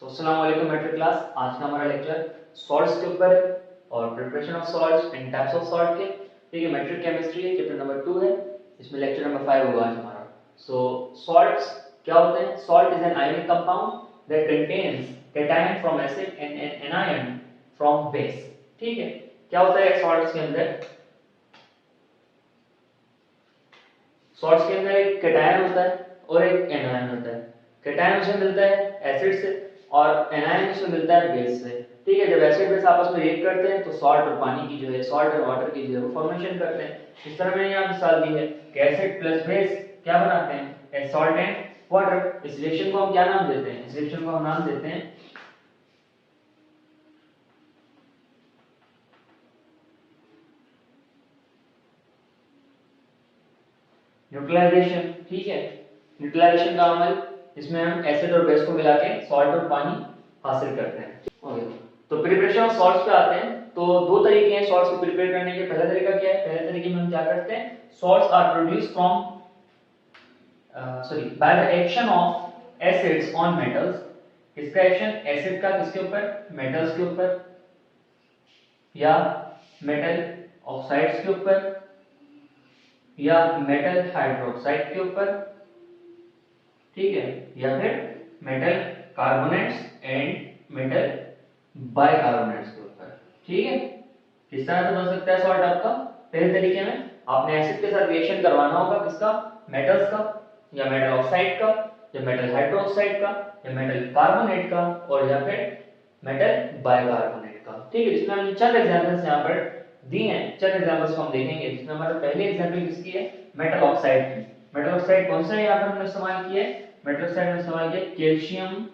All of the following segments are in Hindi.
तो अस्सलाम वालेकुम मैट्रिक क्लास। आज का हमारा लेक्चर सॉल्ट्स के ऊपर है और preparation of salts and types of salt के। ठीक है, मैट्रिक केमिस्ट्री है, चैप्टर नंबर 2 है, इसमें लेक्चर नंबर 5 होगा आज हमारा। सो सॉल्ट्स क्या होते हैं? Salt is an ionic compound that contains cation from acid and an anion from base. ठीक है, क्या होता है सॉल्ट्स के अंदर? सॉल्ट्स के अंदर एक कैटायन होता है और एक एनायन होता है। कैटायन उसे मिलता है एसिड से और एनायन उसे मिलता है बेस से। ठीक है, जब एसिड बेस आपस में रिएक्ट करते हैं तो सॉल्ट और पानी की जो है, सॉल्ट और वाटर की जो है वो फॉर्मेशन करते हैं। इस तरह मैंने यहाँ मिसाल दी है कि एसिड प्लस बेस क्या बनाते हैं? Salt and water. इस रिएक्शन को हम क्या नाम देते हैं? इस रिएक्शन को हम नाम देते हैं न्यूट्रलाइजेशन। ठीक है, न्यूट्रलाइजेशन का अमल, इसमें हम एसिड और बेस को मिला के सॉल्ट और पानी हासिल करते हैं। ओके, तो प्रिपरेशन ऑफ सॉल्ट्स पे आते हैं। तो दो तरीके हैं सॉल्ट्स को प्रिपेयर करने के। पहला तरीका क्या है? पहले तरीके में हम क्या करते हैं? Salts are produced from by the action of acids on metals. इसका एक्शन एसिड का किसके ऊपर? मेटल्स के ऊपर, या मेटल ऑक्साइड्स के ऊपर, या मेटल हाइड्रोक्साइड के ऊपर। ठीक है, या फिर metal carbonates and metal bicarbonates के ऊपर। ठीक है, किस तरह से बन सकता है सॉल्ट आपका? पहले तरीके में आपने एसिड के साथ रिएक्शन करवाना होगा, किसका? मेटल्स का, या मेटल ऑक्साइड का, या मेटल हाइड्रोक्साइड का, या मेटल कार्बोनेट का, और या फिर मेटल बाइकार्बोनेट का। ठीक है, जिसमें हमने चंद एग्जांपल्स यहाँ पर दिए हैं, चंद एग्जांपल्स को हम देखेंगे। जिसमें हमारा पहले एग्जांपल किसकी है? मेटल ऑक्साइड की। मेटल ऑक्साइड कौन सा है यहाँ पर हमने इस्तेमाल किया है? मेटल ऑक्साइड में इस्तेमाल किया कैल्शियम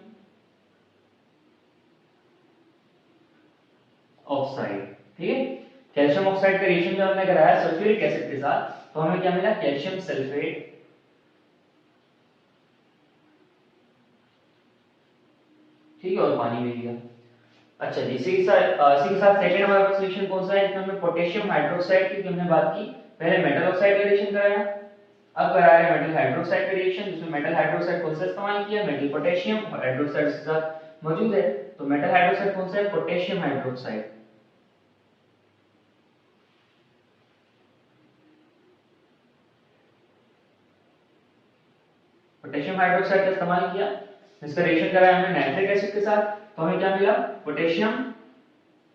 ऑक्साइड। ठीक है, कैल्शियम ऑक्साइड का रिएक्शन जो हमने कराया सल्फ्यूरिक एसिड के साथ, तो हमें क्या मिला? Calcium sulphate. ठीक है, और पानी मिल गया। अच्छा जी, इसी के साथ सेकंड हमारे पास रिएक्शन कौन सा है? इसमें हमने पोटेशियम हाइड्रोक्साइड की हमने बात की। पहले मेटल ऑक्साइड का रिएक्शन कराया, अब करा रहे हैं मेटल हाइड्रोक्साइड का रिएक्शन। जिसमें मेटल हाइड्रोक्साइड कौन सा इस्तेमाल किया? मेटल पोटेशियम, और हाइड्रोक्साइड के साथ मौजूद है। तो मेटल हाइड्रोक्साइड कौन सा है? Potassium hydroxide. पोटेशियम हाइड्रोक्साइड का इस्तेमाल किया, इसका रिएक्शन कराया हमने नाइट्रिक एसिड के साथ, तो हमें क्या मिला? Potassium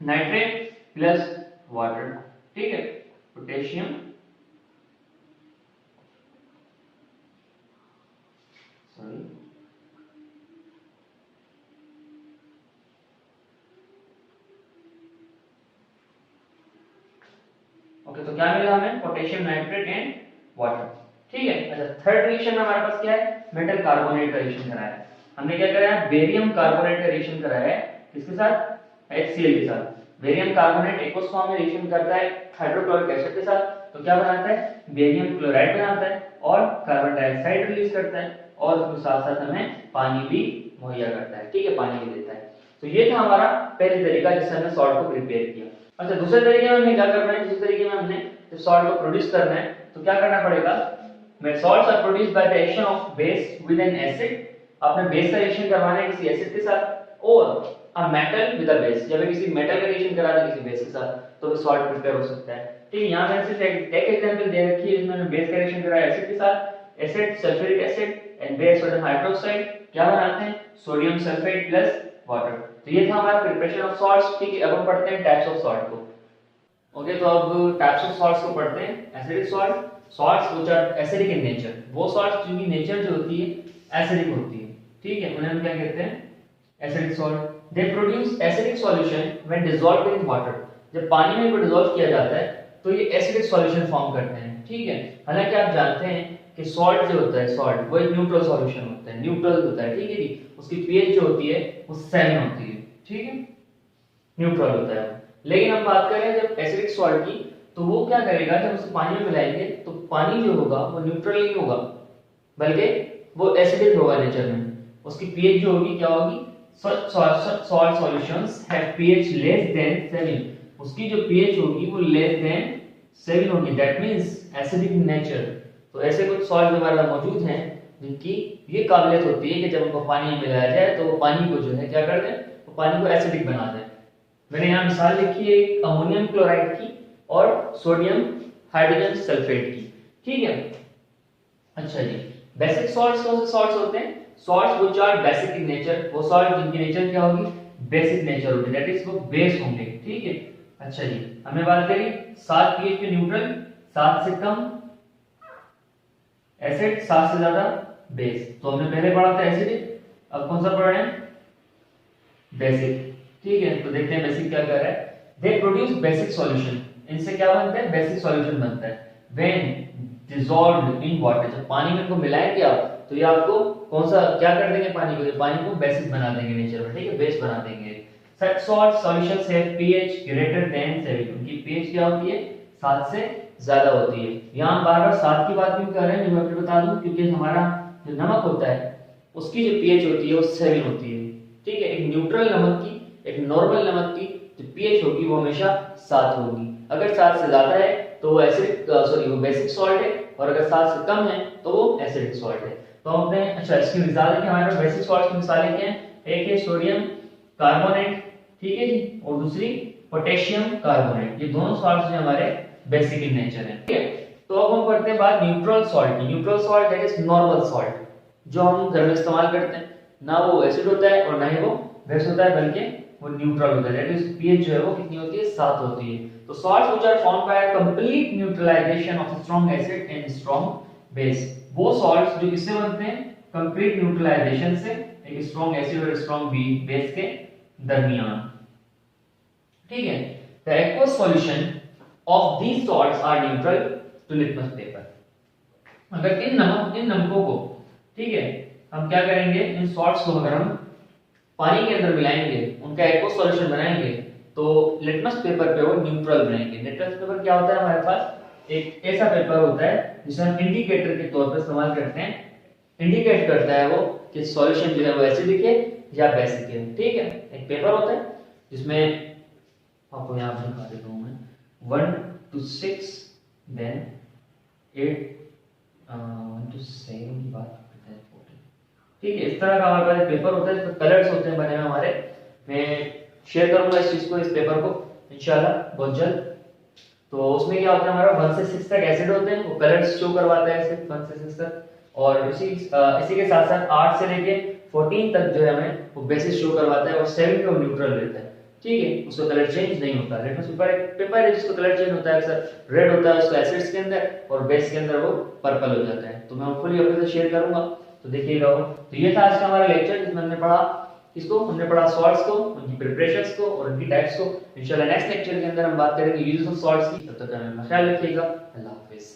nitrate plus water. ठीक है, पोटेशियम ओके, तो क्या मिला हमें? Potassium nitrate and water. ठीक है, अच्छा थर्ड रिएक्शन हमारे पास क्या है? मेटल कार्बोनेट का रिएक्शन कराया है। हमने क्या कराया? बेरियम कार्बोनेट का रिएक्शन कराया है। किसके साथ? HCl के साथ। बेरियम कार्बोनेट एक्वस फॉर्म में रिएक्शन करता है हाइड्रोक्लोरिक एसिड के साथ, तो क्या बनाता है? बेरियम क्लोराइड बनाता है और कार्बन डाइऑक्साइड रिलीज करता है, और उसके साथ साथ हमें पानी भी मुहैया करता है। ठीक है, पानी भी देता है। तो ये था हमारा पहला तरीका जिससे हमने सॉल्ट को प्रिपेयर किया। अच्छा, दूसरे तरीके में हमें क्या करना है? दूसरे तरीके में हमने जब सॉल्ट को प्रोड्यूस करना है तो क्या करना पड़ेगा? when salts are produced by the action of base with an acid, आपने बेस का रिएक्शन करवाना है किसी एसिड के साथ, और a metal with a base, या फिर किसी मेटल का रिएक्शन करा दे किसी बेस के साथ, तो भी सॉल्ट प्रिपेयर हो सकता है। ठीक है, यहाँ मैंने सिर्फ एक एग्जांपल दे रखी है जिसमें मैंने बेस का रिएक्शन कराया एसिड के साथ, acid sulphuric acid and base sodium hydroxide क्या बनाते हैं? Sodium sulphate plus water. तो ये था हमारा प्रिपरेशन ऑफ सॉल्ट्स। ठीक है, अब हम पढ़ते हैं टाइप्स ऑफ सॉल्ट को। ओके, तो अब टाइप्स ऑफ सॉल्ट्स को पढ़ते हैं। Acidic salt, salts which are acidic in nature, वो सॉल्ट्स जिनकी नेचर जो होती है एसिडिक होती है। ठीक है, उन्हें हम क्या कहते हैं? Acidic salt. They produce acidic solution when dissolved in water, जब पानी में इनको डिसॉल्व किया जाता है तो ये एसिडिक सॉल्यूशन फॉर्म करते हैं। ठीक है, हालांकि आप जानते हैं कि सॉल्ट जो होता है, सॉल्ट वो एक न्यूट्रल सॉल्यूशन होता है, न्यूट्रल होता है। ठीक है जी, उसकी पीएच जो होती है वो 7 होती है। ठीक है, न्यूट्रल होता है। लेकिन हम बात करें जब एसिडिक सॉल्ट की, तो वो क्या करेगा? जब उसे पानी में मिलाएंगे तो पानी जो होगा वो न्यूट्रल नहीं होगा, बल्कि वो एसिडिक होगा नेचर में। उसकी पीएच जो होगी क्या होगी? Salt solutions have pH less than 7, उसकी जो पीएच होगी वो लेस देन 7 होगी। That means acidic in nature. तो ऐसे कुछ सॉल्ट हमारे मौजूद हैं जिनकी ये काबिलियत होती है कि जब उनको पानी में मिलाया जाए तो वो पानी को जो है क्या कर दें, वो पानी को एसिडिक बना दें। मैंने यहाँ मिसाल लिखी है अमोनियम क्लोराइड की और सोडियम हाइड्रोजन सल्फेट की, ठीक है। अच्छा जी, बेसिक सॉल्ट्स कौन से सॉल्ट्स होते हैं? Salts which are basic in nature, वो सॉल्ट जिनकी नेचर क्या होगी, बेसिक नेचर होगी, दैट इज वो बेस होंगे, ठीक है। अच्छा जी, हमने बात करी 7 पीएच पे न्यूट्रल, 7 से कम एसिड, 7 से ज्यादा बेस। तो हमने पहले पढ़ा था एसिडिक, अब कौन सा पढ़ रहे हैं? बेसिक, ठीक है। तो देखते हैं बेसिक क्या कर रहा है। दे प्रोड्यूस बेसिक सॉल्यूशन, इनसे क्या बनता है? बेसिक सॉल्यूशन बनता है। व्हेन डिसॉल्व्ड इन वाटर, जब पानी में इनको मिलाएंगे आप तो ये आपको कौन सा क्या कर देंगे? पानी को, ये पानी को बेसिक बना देंगे नेचर में, ठीक है, बेस बना देंगे। Such salt solutions have pH greater than 7, उनकी पीएच क्या होती है? 7 से ज्यादा होती है। यहां बार-बार 7 की बात क्यों कर रहे हैं, मैं आपको बता दूं, क्योंकि हमारा जो नमक होता है उसकी जो पीएच होती है वो 7 होती है, ठीक है। एक न्यूट्रल नमक की, एक नॉर्मल नमक की जो पीएच होगी वो हमेशा 7 होगी। अगर 7 से ज्यादा है तो वो एसिडिक वो बेसिक सॉल्ट है, और अगर 7 से कम है तो वो एसिडिक सॉल्ट है। तो हम अपने अच्छा इसकी मिसाल है कि हमारे पास बेसिक सॉल्ट्स की मिसालें क्या हैं? एक है सोडियम कार्बोनेट, ठीक है जी, और दूसरी पोटेशियम कार्बोनेट। ये दोनों सॉल्ट्स जो हमारे बेसिक इन नेचर हैं, ठीक है। तो अब हम करते हैं बात न्यूट्रल सॉल्ट की। Neutral salt that is normal salt, जो हम घर में इस्तेमाल करते हैं, ना वो एसिड होता है और ना ही वो बेस होता है, बल्कि वो न्यूट्रल होता है। दैट इज पीएच जो है वो कितनी होती है? 7 होती है। तो salts which are formed by complete neutralization of strong acid and strong base, वो सॉल्ट्स जो किससे बनते हैं? कंप्लीट न्यूट्रलाइजेशन से, एक स्ट्रॉन्ग एसिड और स्ट्रॉन्ग बेस के दरमियान, ठीक है। The aqueous solution of these salts are neutral to litmus paper. अगर इन नमकों को, ठीक है, हम क्या करेंगे, इन सॉल्ट्स को अगर हम पानी के अंदर मिलाएंगे, उनका एक्वस सॉल्यूशन बनाएंगे, तो लिटमस पेपर पे वो न्यूट्रल बनेंगे। लिटमस पेपर क्या होता है? हमारे पास एक ऐसा पेपर होता है जिसे हम इंडिकेटर के तौर पर इस्तेमाल करते हैं, इंडिकेट करता है वो कि सॉल्यूशन जो है वो एसिडिक है या बेसिक है, ठीक है। एक पेपर होता है जिसमें आपको यहाँ पर दिखा देता हूँ मैं, 1 to 6 देन 8 1 to 7 की बात करते हैं 14, ठीक है। इस तरह का हमारे पास पेपर होता है, इसमें कलर्स होते हैं बने हुए हमारे। मैं शेयर करूंगा इस चीज को, इस पेपर को इंशाल्लाह बहुत जल्द। तो उसमें क्या होता है, हमारा 1 से 6 तक एसिड होते हैं, वो कलर्स शो करवाता है ऐसे 1 से 6 तक, और इसी के साथ साथ 8 से लेके 14 तक जो है हमें वो बेसिस शो करवाता है, और 7 पे वो न्यूट्रल रहता है, ठीक है। उसका कलर चेंज नहीं होता। लिटमस पेपर एक पेपर है जिसका कलर चेंज होता है, अक्सर रेड होता है उसका एसिड्स के अंदर, और बेस के अंदर वो पर्पल हो जाता है। तो मैं होपफुली आपके साथ शेयर करूंगा, तो देखिएगा वो। तो ये था आज का हमारा लेक्चर जिसमें हमने पढ़ा इसको, हमने पढ़ा सॉल्ट्स को, उनकी प्रिपरेशंस को और उनकी टाइप्स को। इंशाल्लाह नेक्स्ट लेक्चर के अंदर हम बात करेंगे यूजेस ऑफ सॉल्ट्स की। तब तक अपना ख्याल रखिएगा। अल्लाह हाफिज़।